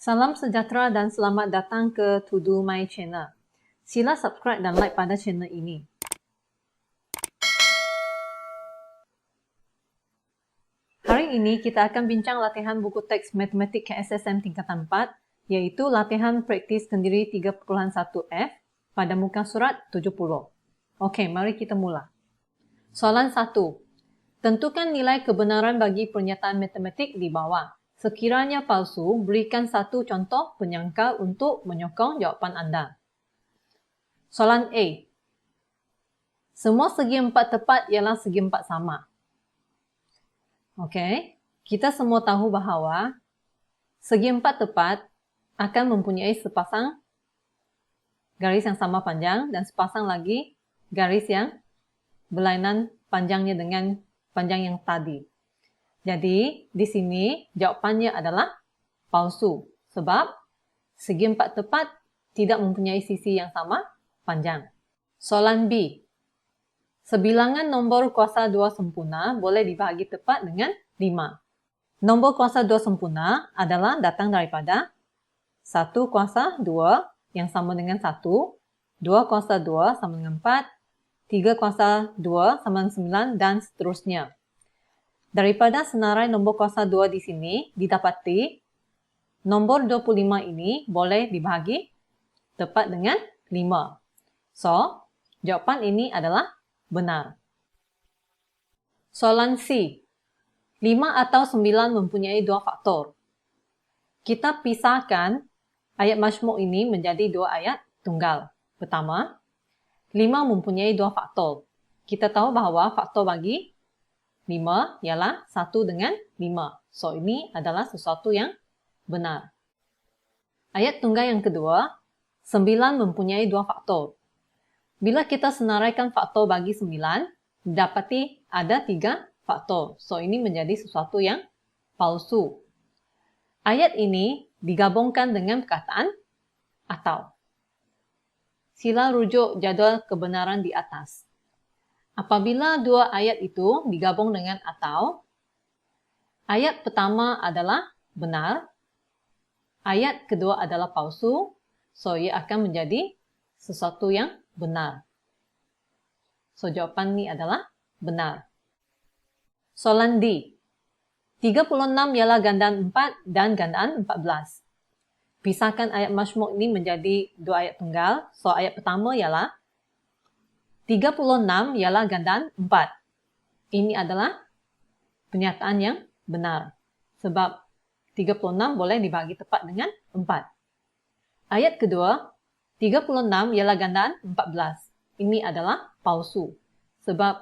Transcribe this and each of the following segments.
Salam sejahtera dan selamat datang ke To Do My Channel. Sila subscribe dan like pada channel ini. Hari ini kita akan bincang latihan buku teks matematik KSSM tingkatan 4, yaitu latihan praktis kendiri 3.1F pada muka surat 70. Okey, mari kita mula. Soalan 1. Tentukan nilai kebenaran bagi pernyataan matematik di bawah. Sekiranya palsu, berikan satu contoh penyangkal untuk menyokong jawapan anda. Soalan A. Semua segi empat tepat ialah segi empat sama. Okey, kita semua tahu bahawa segi empat tepat akan mempunyai sepasang garis yang sama panjang dan sepasang lagi garis yang berlainan panjangnya dengan panjang yang tadi. Jadi, di sini jawapannya adalah palsu sebab segi empat tepat tidak mempunyai sisi yang sama panjang. Soalan B. Sebilangan nombor kuasa 2 sempurna boleh dibahagi tepat dengan 5. Nombor kuasa 2 sempurna adalah datang daripada 1 kuasa 2 yang sama dengan 1, 2 kuasa 2 sama dengan 4, 3 kuasa 2 sama dengan 9 dan seterusnya. Daripada senarai nombor kuasa 2 di sini, didapati nombor 25 ini boleh dibahagi tepat dengan 5. So, jawapan ini adalah benar. Soalan C. 5 atau 9 mempunyai 2 faktor. Kita pisahkan ayat majmuk ini menjadi 2 ayat tunggal. Pertama, 5 mempunyai 2 faktor. Kita tahu bahawa faktor bagi 5 ialah 1 dengan 5. So, ini adalah sesuatu yang benar. Ayat tunggal yang kedua, 9 mempunyai 2 faktor. Bila kita senaraikan faktor bagi 9, didapati ada 3 faktor. So, ini menjadi sesuatu yang palsu. Ayat ini digabungkan dengan perkataan atau. Sila rujuk jadual kebenaran di atas. Apabila dua ayat itu digabung dengan atau, ayat pertama adalah benar, ayat kedua adalah palsu, so ia akan menjadi sesuatu yang benar. So jawapan ini adalah benar. Soalan D. 36 ialah gandaan 4 dan gandaan 14. Pisahkan ayat majmuk ini menjadi dua ayat tunggal. So ayat pertama ialah 36 ialah gandaan 4. Ini adalah pernyataan yang benar. Sebab 36 boleh dibagi tepat dengan 4. Ayat kedua, 36 ialah gandaan 14. Ini adalah palsu. Sebab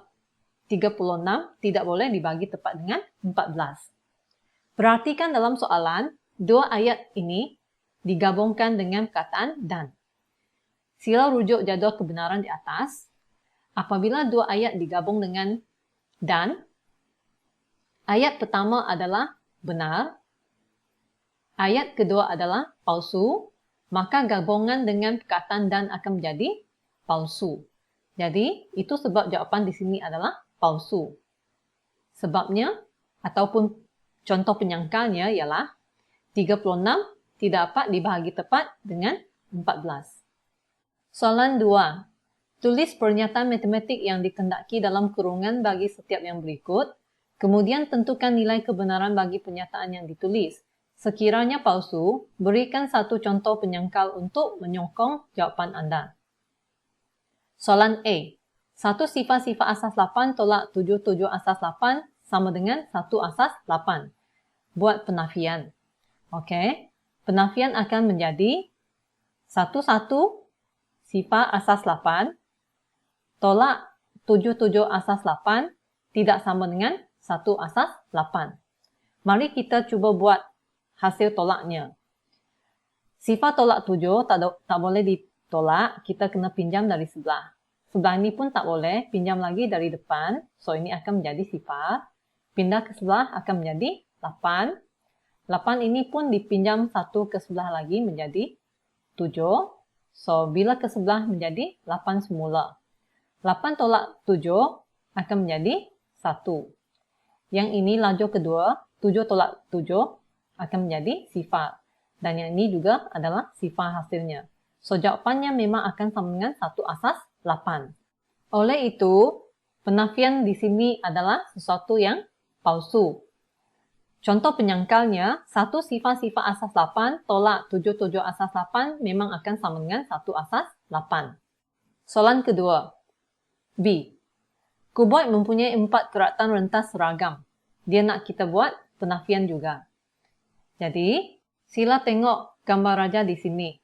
36 tidak boleh dibagi tepat dengan 14. Perhatikan dalam soalan, dua ayat ini digabungkan dengan perkataan dan. Sila rujuk jadual kebenaran di atas. Apabila dua ayat digabung dengan dan, ayat pertama adalah benar, ayat kedua adalah palsu, maka gabungan dengan perkataan dan akan menjadi palsu. Jadi, itu sebab jawapan di sini adalah palsu. Sebabnya, ataupun contoh penyangkalnya ialah 36 tidak dapat dibahagi tepat dengan 14. Soalan 2. Tulis pernyataan matematik yang dikendaki dalam kurungan bagi setiap yang berikut. Kemudian tentukan nilai kebenaran bagi pernyataan yang ditulis. Sekiranya palsu, berikan satu contoh penyangkal untuk menyokong jawapan anda. Soalan A. 1 sifar-sifar asas 8 tolak 7 asas 8 sama dengan 1 asas 8. Buat penafian. Okey. Penafian akan menjadi 1 sifar asas 8 tolak 7 asas 8 tidak sama dengan 1 asas 8. Mari kita cuba buat hasil tolaknya. Sifar tolak 7 tak boleh ditolak, kita kena pinjam dari sebelah. Sebelah ini pun tak boleh, pinjam lagi dari depan. So, ini akan menjadi sifar. Pindah ke sebelah akan menjadi 8. 8 ini pun dipinjam satu ke sebelah lagi menjadi 7. So, bila ke sebelah menjadi 8 semula. 8 tolak 7 akan menjadi 1. Yang ini lajur kedua, 7 tolak 7 akan menjadi sifar. Dan yang ini juga adalah sifar hasilnya. So, jawapannya memang akan sama dengan 1 asas 8. Oleh itu, penafian di sini adalah sesuatu yang palsu. Contoh penyangkalnya, 1 sifar-sifar asas 8 tolak 7 asas 8 memang akan sama dengan 1 asas 8. Soalan kedua. B. Kuboid mempunyai 4 keratan rentas seragam. Dia nak kita buat penafian juga. Jadi, sila tengok gambar raja di sini.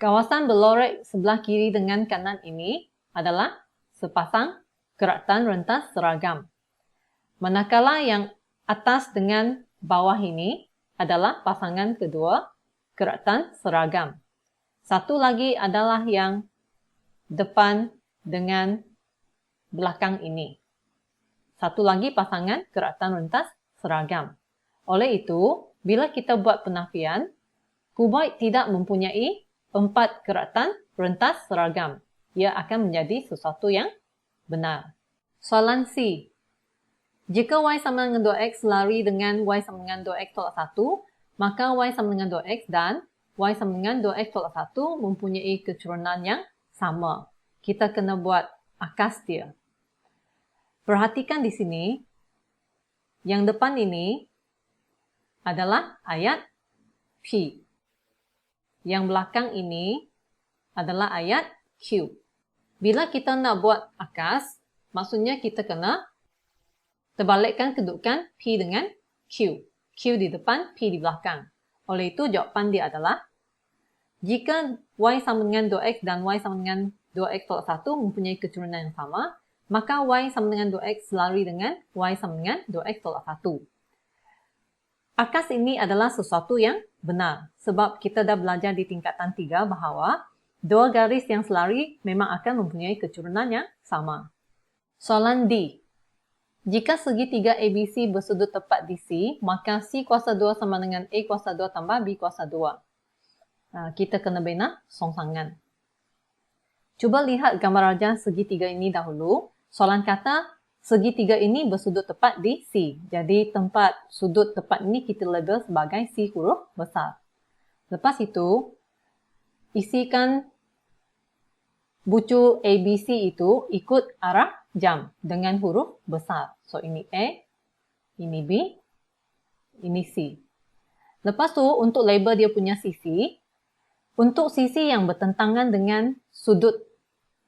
Kawasan berlorek sebelah kiri dengan kanan ini adalah sepasang keratan rentas seragam. Manakala yang atas dengan bawah ini adalah pasangan kedua keratan seragam. Satu lagi adalah yang depan dengan belakang ini. Satu lagi pasangan keratan rentas seragam. Oleh itu, bila kita buat penafian, kuboid tidak mempunyai 4 keratan rentas seragam. Ia akan menjadi sesuatu yang benar. Soalan C. Jika y sama dengan 2x lari dengan y sama dengan 2x tolak 1, maka y sama dengan 2x dan y sama dengan 2x tolak 1 mempunyai keturunan yang sama. Kita kena buat akas dia. Perhatikan di sini, yang depan ini adalah ayat P. Yang belakang ini adalah ayat Q. Bila kita nak buat akas, maksudnya kita kena terbalikkan kedudukan P dengan Q. Q di depan, P di belakang. Oleh itu, jawapan dia adalah jika y sama dengan 2x dan y sama dengan 2x tolak 1 mempunyai keturunan yang sama, maka y sama dengan 2x lari dengan y sama dengan 2x tolak 1. Akas ini adalah sesuatu yang benar sebab kita dah belajar di tingkatan 3 bahawa dua garis yang selari memang akan mempunyai keturunan yang sama. Soalan D. Jika segitiga ABC bersudut tepat di C, maka C kuasa 2 sama dengan A kuasa 2 tambah B kuasa 2. Kita kena bina songsangan. Cuba lihat gambar raja segitiga ini dahulu. Soalan kata, segitiga ini bersudut tepat di C. Jadi tempat sudut tepat ini kita label sebagai C huruf besar. Lepas itu, isikan bucu ABC itu ikut arah jam dengan huruf besar. So, ini A, ini B, ini C. Lepas tu, untuk label dia punya sisi, untuk sisi yang bertentangan dengan sudut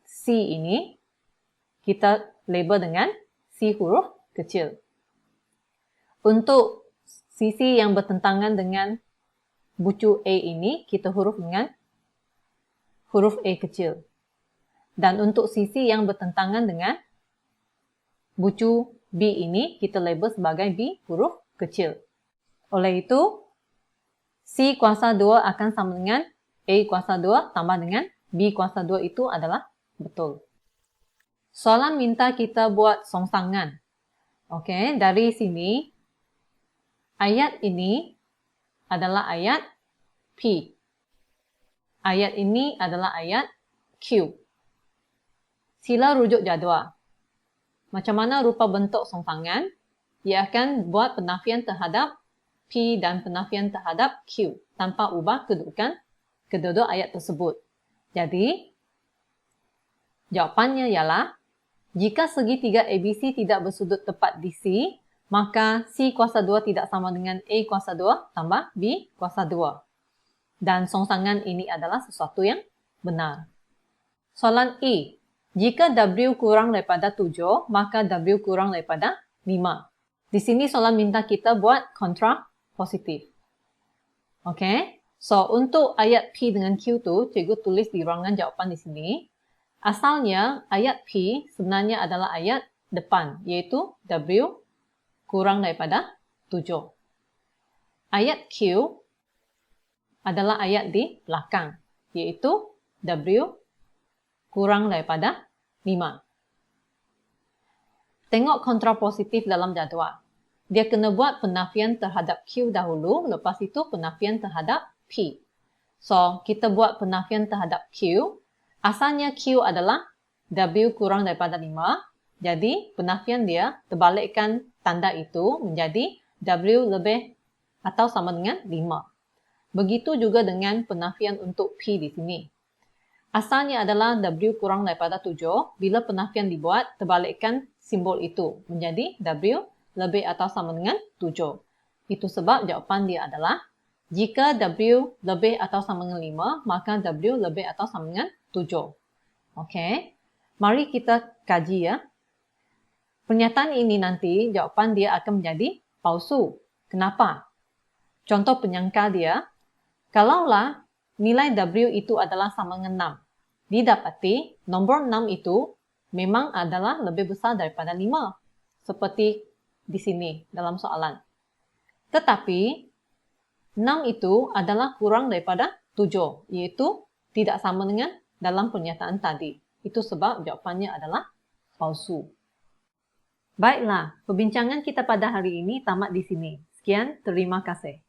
C ini, kita label dengan C huruf kecil. Untuk sisi yang bertentangan dengan bucu A ini, kita huruf dengan huruf A kecil. Dan untuk sisi yang bertentangan dengan bucu B ini, kita label sebagai B huruf kecil. Oleh itu, C kuasa 2 akan sama dengan A kuasa 2 tambah dengan B kuasa 2 itu adalah betul. Soalan minta kita buat songsangan. Okey, dari sini, ayat ini adalah ayat P. Ayat ini adalah ayat Q. Sila rujuk jadual. Macam mana rupa bentuk songsangan? Ia akan buat penafian terhadap P dan penafian terhadap Q tanpa ubah kedudukan kedua-dua ayat tersebut. Jadi, jawapannya ialah jika segitiga ABC tidak bersudut tepat di C, maka C kuasa 2 tidak sama dengan A kuasa 2 tambah B kuasa 2. Dan songsangan ini adalah sesuatu yang benar. Soalan E. Jika W kurang daripada 7, maka W kurang daripada 5. Di sini soalan minta kita buat kontra positif. Okey. So, untuk ayat P dengan Q tu, cikgu tulis di ruangan jawapan di sini. Asalnya, ayat P sebenarnya adalah ayat depan, iaitu W kurang daripada 7. Ayat Q adalah ayat di belakang, iaitu W kurang daripada 5. Tengok kontrapositif dalam jadual. Dia kena buat penafian terhadap Q dahulu, lepas itu penafian terhadap P. So, kita buat penafian terhadap Q. Asalnya Q adalah W kurang daripada 5. Jadi, penafian dia terbalikkan tanda itu menjadi W lebih atau sama dengan 5. Begitu juga dengan penafian untuk P di sini. Asalnya adalah W kurang daripada 7. Bila penafian dibuat, terbalikkan simbol itu menjadi W lebih atau sama dengan 7. Itu sebab jawapan dia adalah jika W lebih atau sama dengan 5, maka W lebih atau sama dengan 7. Okey. Mari kita kaji ya. Pernyataan ini nanti jawapan dia akan menjadi palsu. Kenapa? Contoh penyangka dia, kalaulah nilai W itu adalah sama dengan 6, didapati nombor 6 itu memang adalah lebih besar daripada 5. Seperti di sini dalam soalan. Tetapi 6 itu adalah kurang daripada 7, iaitu tidak sama dengan dalam pernyataan tadi. Itu sebab jawapannya adalah palsu. Baiklah, perbincangan kita pada hari ini tamat di sini. Sekian, terima kasih.